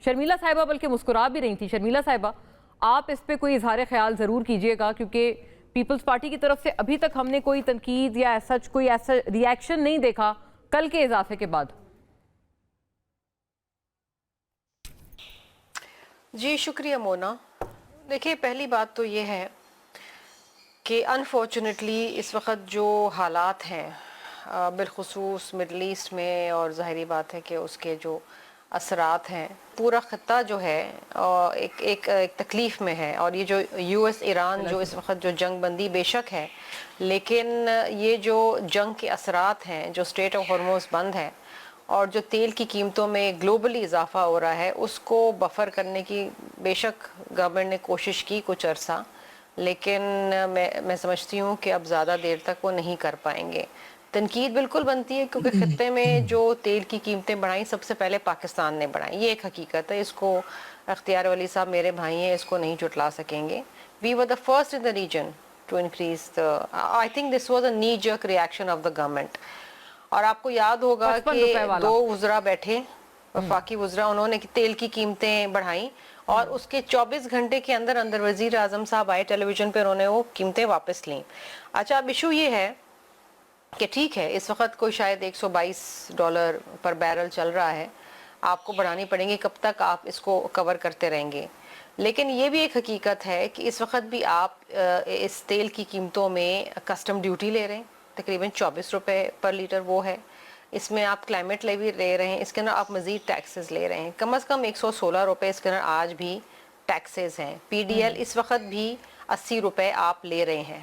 شرمیلا صاحبہ بلکہ مسکرا بھی رہی تھی. شرمیلا صاحبہ آپ اس پہ کوئی اظہار خیال ضرور کیجئے گا، کیونکہ پیپلز پارٹی کی طرف سے ابھی تک ہم نے کوئی تنقید یا سچ کوئی ایسا ری ایکشن نہیں دیکھا کل کے اضافے کے بعد. جی شکریہ مونا. دیکھیں پہلی بات تو یہ ہے کہ انفارچونیٹلی اس وقت جو حالات ہیں بالخصوص مڈل ایسٹ میں، اور ظاہری بات ہے کہ اس کے جو اثرات ہیں، پورا خطہ جو ہے ایک تکلیف میں ہے. اور یہ جو یو ایس ایران جو اس وقت جو جنگ بندی بے شک ہے، لیکن یہ جو جنگ کے اثرات ہیں، جو اسٹریٹ آف ہارموز بند ہے اور جو تیل کی قیمتوں میں گلوبلی اضافہ ہو رہا ہے، اس کو بفر کرنے کی بے شک گورنمنٹ نے کوشش کی کچھ عرصہ، لیکن میں سمجھتی ہوں کہ اب زیادہ دیر تک وہ نہیں کر پائیں گے. تنقید بالکل بنتی ہے کیونکہ خطے میں جو تیل کی قیمتیں بڑھائیں سب سے پہلے پاکستان نے بڑھائیں، یہ ایک حقیقت ہے. اس کو اختیار ولی صاحب میرے بھائی ہیں، اس کو نہیں جھٹلا سکیں گے. We were the first in the region to increase I think this was a knee jerk reaction of the government. اور آپ کو یاد ہوگا کہ 2 وزراء بیٹھے، وفاقی وزراء، انہوں نے تیل کی قیمتیں بڑھائیں اور اس کے 24 گھنٹے کے اندر وزیر اعظم صاحب آئے ٹیلی ویژن پہ، انہوں نے وہ قیمتیں واپس لیں. اچھا اب ایشو یہ ہے کہ ٹھیک ہے اس وقت کوئی شاید $122 پر بیرل چل رہا ہے، آپ کو بڑھانی پڑیں گی، کب تک آپ اس کو کور کرتے رہیں گے. لیکن یہ بھی ایک حقیقت ہے کہ اس وقت بھی آپ اس تیل کی قیمتوں میں کسٹم ڈیوٹی لے رہے ہیں، تقریباً $24 پر لیٹر وہ ہے. اس میں آپ کلائمیٹ لیوی لے رہے ہیں، اس کے اندر آپ مزید ٹیکسز لے رہے ہیں، کم از کم $116 اس کے اندر آج بھی ٹیکسز ہیں. پی ڈی ایل اس وقت بھی $80 آپ لے رہے ہیں.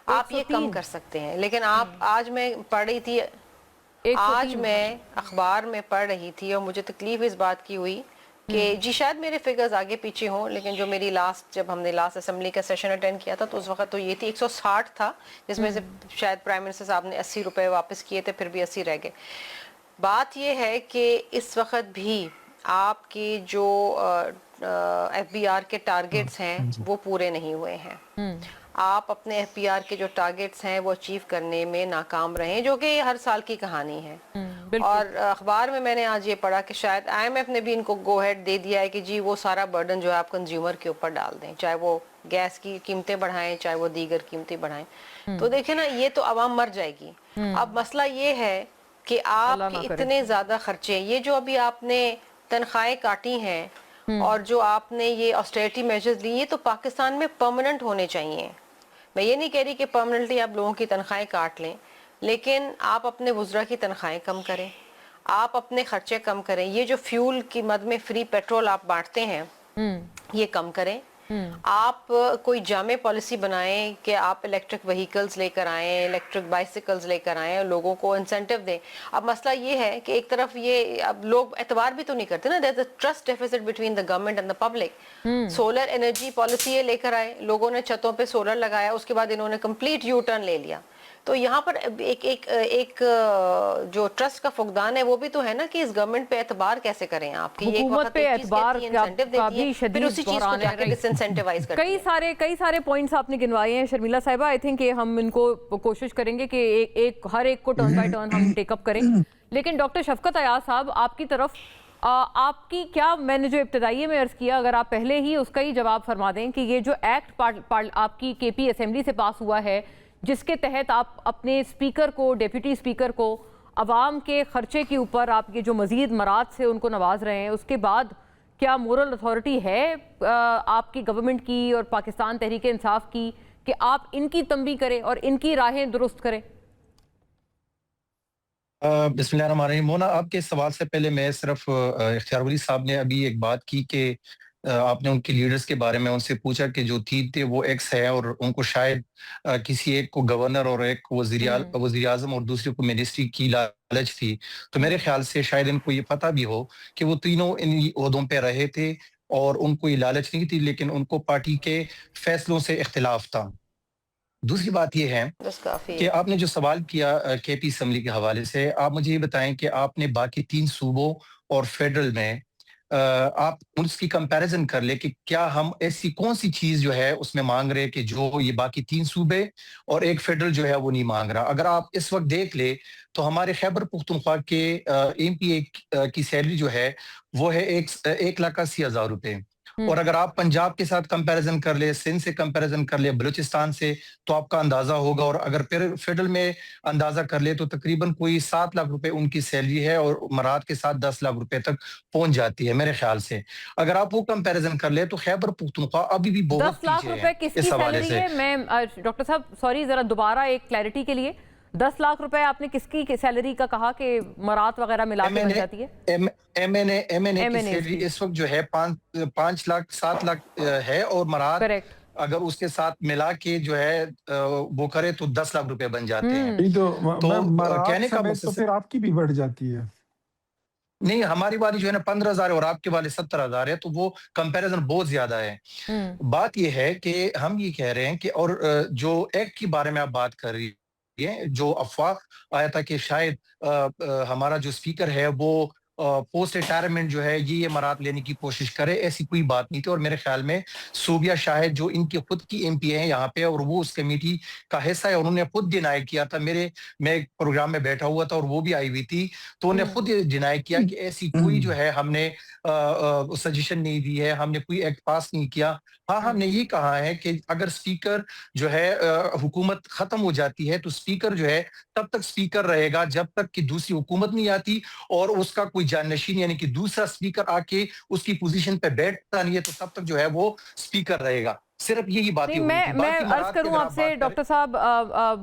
آپ یہ کم کر سکتے ہیں، لیکن آپ آج میں پڑھ رہی تھی، آج میں اخبار میں پڑھ رہی تھی اور مجھے تکلیف اس بات کی ہوئی کہ جی شاید میرے فگرز آگے پیچھے ہوں، لیکن جو میری جب ہم نے لاسٹ اسمبلی کا سیشن اٹینڈ کیا تھا تو اس وقت تو یہ تھی 160 تھا، جس میں سے شاید پرائم منسٹر صاحب نے $80 واپس کیے تھے، پھر بھی 80 رہ گئے. بات یہ ہے کہ اس وقت بھی آپ کی جو ایف بی آر کے ٹارگٹس ہیں وہ پورے نہیں ہوئے ہیں. آپ اپنے ایف بی آر کے جو ٹارگٹس ہیں وہ اچیو کرنے میں ناکام رہے ہیں، جو کہ ہر سال کی کہانی ہے. اور اخبار میں نے آج یہ پڑھا کہ شاید آئی ایم ایف نے بھی ان کو گو ہیڈ دے دیا ہے کہ جی وہ سارا برڈن جو ہے آپ کنزیومر کے اوپر ڈال دیں، چاہے وہ گیس کی قیمتیں بڑھائیں، چاہے وہ دیگر قیمتیں بڑھائیں. تو دیکھیں نا، یہ تو عوام مر جائے گی. اب مسئلہ یہ ہے کہ آپ کے اتنے زیادہ خرچے، یہ جو ابھی آپ نے تنخواہیں کاٹی ہیں اور جو آپ نے یہ آسٹیرٹی میجرز لی، یہ تو پاکستان میں پرماننٹ ہونے چاہیے. میں یہ نہیں کہہ رہی کہ پرماننٹلی آپ لوگوں کی تنخواہیں کاٹ لیں، لیکن آپ اپنے وزراء کی تنخواہیں کم کریں، آپ اپنے خرچے کم کریں. یہ جو فیول کی مد میں فری پیٹرول آپ بانٹتے ہیں یہ کم کریں. آپ کوئی جامع پالیسی بنائیں کہ آپ الیکٹرک وہیکلز لے کر آئیں، الیکٹرک بائسیکلز لے کر آئیں، لوگوں کو انسینٹیو دیں. اب مسئلہ یہ ہے کہ ایک طرف یہ اب لوگ اعتبار بھی تو نہیں کرتے نا، there's a trust deficit between the government and the public. Solar energy policy یہ لے کر آئے، لوگوں نے چھتوں پہ سولر لگایا، اس کے بعد انہوں نے کمپلیٹ یو ٹرن لے لیا. تو یہاں پر ایک جو ٹرسٹ کا فقدان ہے وہ بھی تو ہے نا کہ اس گورنمنٹ پہ اعتبار کیسے کریں آپ کی. حکومت پہ اعتبار کا بھی شدید بحران ہے. کئی سارے پوائنٹس آپ نے گنوائے ہیں شرمیلا صاحبہ. آئی تھنک کہ ہم ان کو کوشش کریں گے کہ ہر ایک کو ٹرن بائی ٹرن ہم ٹیک اپ کریں. لیکن ڈاکٹر شفقت ایاز صاحب، آپ کی طرف آپ کی کیا، میں نے جو ابتدائیے میں عرض کیا، اگر آپ پہلے ہی اس کا ہی جواب فرما دیں کہ یہ جو ایکٹ آپ کی کے پی اسمبلی سے پاس ہوا ہے، جس کے تحت آپ اپنے اسپیکر کو، ڈیپٹی اسپیکر کو عوام کے خرچے کے اوپر آپ کے جو مزید مراد سے ان کو نواز رہے ہیں، اس کے بعد کیا مورل اتھارٹی ہے آپ کی گورنمنٹ کی اور پاکستان تحریک انصاف کی کہ آپ ان کی تنبیہ کریں اور ان کی راہیں درست کریں؟ بسم اللہ الرحمن الرحیم. مونا، آپ کے سوال سے پہلے میں صرف اختیار ولی صاحب نے ابھی ایک بات کی کہ آپ نے ان کے لیڈرز کے بارے میں ان سے پوچھا کہ جو تھے وہ ایکس ہے اور ان کو شاید کسی ایک کو گورنر اور ایک وزیر اعظم اور دوسرے کو منسٹری کی لالچ تھی. تو میرے خیال سے شاید ان کو یہ پتہ بھی ہو کہ وہ تینوں ان عہدوں پہ رہے تھے اور ان کو یہ لالچ نہیں تھی، لیکن ان کو پارٹی کے فیصلوں سے اختلاف تھا. دوسری بات یہ ہے کہ آپ نے جو سوال کیا کے پی اسمبلی کے حوالے سے، آپ مجھے یہ بتائیں کہ آپ نے باقی 3 صوبوں اور فیڈرل میں آپ اس کی کمپیریزن کر لیں کہ کیا ہم ایسی کون سی چیز جو ہے اس میں مانگ رہے کہ جو یہ باقی 3 صوبے اور ایک فیڈرل جو ہے وہ نہیں مانگ رہا. اگر آپ اس وقت دیکھ لیں تو ہمارے خیبر پختونخوا کے ایم پی اے کی سیلری جو ہے وہ ہے 1,80,000 روپے. اور اگر آپ پنجاب کے ساتھ کمپیریزن کر لیں، سندھ سے کمپیریزن کر لیں، بلوچستان سے، تو آپ کا اندازہ ہوگا. اور اگر پھر فیڈرل میں اندازہ کر لیں تو تقریباً کوئی 7 لاکھ روپے ان کی سیلری ہے اور مراد کے ساتھ 10 لاکھ روپے تک پہنچ جاتی ہے میرے خیال سے. اگر آپ وہ کمپیریزن کر لیں تو خیبر پختونخوا ابھی بھی بہت 10 لاکھ روپے کس کی سیلری ہے؟ میں ڈاکٹر صاحب سوری ذرا دوبارہ ایک کلیئرٹی کے لیے 10 لاکھ روپے آپ نے کس کی سیلری کا کہا کہ مراد وغیرہ ملا کے بن جاتی ہے؟ ایم این اے کی سیلری اس وقت جو ہے 5 لاکھ 7 لاکھ ہے اور مراد اگر اس کے ساتھ ملا کے جو ہے وہ کرے تو 10 لاکھ روپے بن جاتے ہیں. تو کہنے کا مقصد پھر آپ کی بھی بڑھ جاتی ہے. نہیں، ہماری والی جو ہے نا 15,000 اور آپ کے والے 17,000 ہے، تو وہ کمپیریزن بہت زیادہ ہے. بات یہ ہے کہ ہم یہ کہہ رہے ہیں کہ اور جو ایکٹ کے بارے میں آپ بات کر رہی ہے، جو افواہ آیا تھا کہ شاید ہمارا جو اسپیکر ہے وہ پوسٹ ریٹائرمنٹ جو ہے یہ مراد لینے کی کوشش کرے، ایسی کوئی بات نہیں تھی. اور میرے خیال میں صوبیہ شاہد جو ان کی خود کی ایم پی اے ہیں یہاں پہ اور وہ اس کمیٹی کا حصہ ہے، انہوں نے خود ڈینائی کیا تھا. میں ایک پروگرام میں بیٹھا ہوا تھا اور وہ بھی آئی ہوئی تھی، تو انہوں نے خود ڈینائی کیا کہ ایسی کوئی جو ہے ہم نے سجیشن نہیں دی ہے، ہم نے کوئی ایکٹ پاس نہیں کیا. ہاں، ہم نے یہ کہا ہے کہ اگر اسپیکر جو ہے حکومت ختم ہو جاتی ہے تو اسپیکر جو ہے تب تک اسپیکر رہے گا جب تک کہ دوسری حکومت نہیں آتی اور اس کا کوئی جانشین یعنی کہ دوسرا اسپیکر آ کے اس کی پوزیشن پہ بیٹھتا نہیں ہے، تو تب تک جو ہے وہ اسپیکر رہے گا. صرف یہی باتیں ہوئی تھی. میں عرض کروں آپ سے ڈاکٹر صاحب،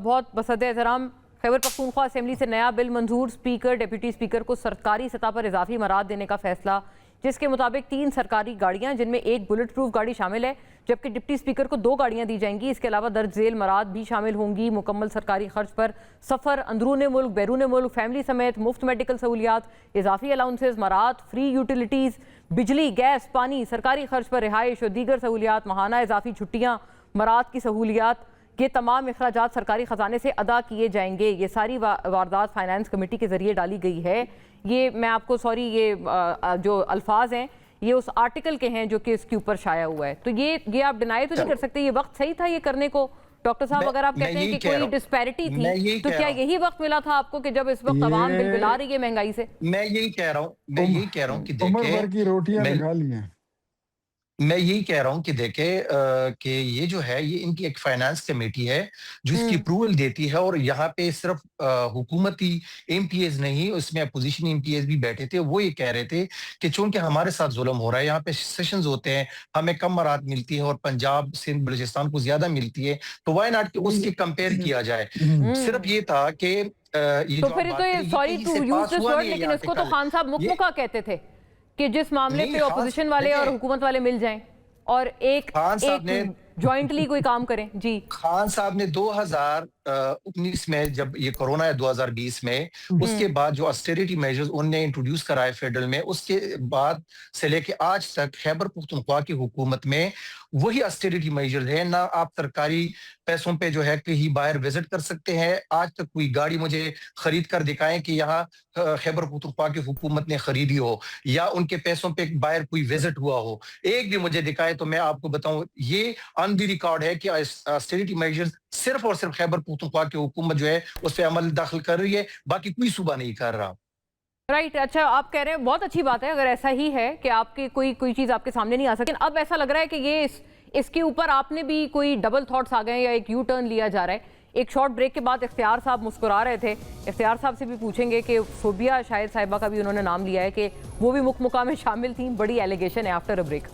بہت بصد احترام، خیبر پختونخوا اسمبلی سے نیا بل منظور، اسپیکر ڈپٹی اسپیکر کو سرکاری سطح پر اضافی مراد دینے کا فیصلہ، جس کے مطابق 3 سرکاری گاڑیاں جن میں ایک بلٹ پروف گاڑی شامل ہے، جبکہ ڈپٹی اسپیکر کو 2 گاڑیاں دی جائیں گی. اس کے علاوہ درج ذیل مراد بھی شامل ہوں گی: مکمل سرکاری خرچ پر سفر، اندرون ملک بیرون ملک، فیملی سمیت مفت میڈیکل سہولیات، اضافی الاؤنسز، مراد فری یوٹیلیٹیز، بجلی، گیس، پانی، سرکاری خرچ پر رہائش اور دیگر سہولیات، ماہانہ اضافی چھٹیاں، مراد کی سہولیات. یہ تمام اخراجات سرکاری خزانے سے ادا کیے جائیں گے. یہ ساری واردات فائنانس کمیٹی کے ذریعے ڈالی گئی ہے. یہ میں آپ کو یہ جو الفاظ ہیں یہ اس آرٹیکل کے ہیں جو کہ اس کے اوپر شائع ہوا ہے. تو یہ آپ ڈینائی تو نہیں کر سکتے. یہ وقت صحیح تھا یہ کرنے کو ڈاکٹر صاحب؟ اگر آپ کہتے ہیں کہ کوئی ڈسپیرٹی تھی تو کیا یہی وقت ملا تھا آپ کو کہ جب اس وقت عوام بل بلا رہی ہے مہنگائی سے؟ میں یہی کہہ رہا ہوں کہ عمر بھر کی روٹیاں نکھا لی ہیں. میں یہی کہہ رہا ہوں کہ دیکھیں کہ یہ جو ہے یہ ان کی ایک فائنانس کمیٹی ہے جو اس کی اپروول دیتی ہے، اور یہاں پہ صرف حکومتی ایم پی ایز نہیں، اس میں اپوزیشن ایم پی ایز بھی بیٹھے تھے. وہ یہ کہہ رہے تھے کہ چونکہ ہمارے ساتھ ظلم ہو رہا ہے، یہاں پہ سیشنز ہوتے ہیں، ہمیں کم مراد ملتی ہے اور پنجاب سندھ بلوچستان کو زیادہ ملتی ہے، تو وائی ناٹ کہ اس کی کمپیئر کیا جائے. صرف یہ تھا کہ تو پھر تو یہ sorry to use this word, لیکن اس کو تو خان صاحب مکمکا کہتے تھے کہ جس معاملے پہ اپوزیشن والے اور حکومت والے مل جائیں اور ایک جوائنٹلی کوئی کام کریں. جی، خان صاحب نے 2019 میں جب یہ کرونا ہے 2020 میں، اس کے بعد جو اسٹیریٹی میجرز انہوں نے انٹروڈیوس کرائے فیڈرل میں، اس کے بعد سے لے کے آج تک خیبر پختونخوا کی حکومت میں وہی اسٹیریٹی میجرز ہیں. نہ آپ سرکاری پیسوں پہ جو ہے کہیں باہر وزٹ کر سکتے ہیں. آج تک کوئی گاڑی مجھے خرید کر دکھائیں کہ یہاں خیبر پختونخوا کی حکومت نے خریدی ہو یا ان کے پیسوں پہ باہر کوئی وزٹ ہوا ہو، ایک بھی مجھے دکھائے تو میں آپ کو بتاؤں یہ آن دی ریکارڈ ہے کہ اسٹیریٹی میجرز صرف اور صرف خیبر پختونخوا کی حکومت جو ہے اس پہ عمل داخل کر رہی ہے، باقی کوئی صوبہ نہیں کر رہا. رائٹ. اچھا، آپ کہہ رہے ہیں بہت اچھی بات ہے اگر ایسا ہی ہے کہ آپ کی کوئی چیز آپ کے سامنے نہیں آ سکتی. اب ایسا لگ رہا ہے کہ یہ اس کے اوپر آپ نے بھی کوئی ڈبل تھاٹس آ گئے یا ایک یو ٹرن لیا جا رہا ہے. ایک شارٹ بریک کے بعد اختیار صاحب مسکرا رہے تھے. اختیار صاحب سے بھی پوچھیں گے کہ صوبیہ شاہد صاحبہ کا بھی انہوں نے نام لیا ہے کہ وہ بھی مکمکا میں شامل تھیں. بڑی ایلیگیشن ہے. After a break.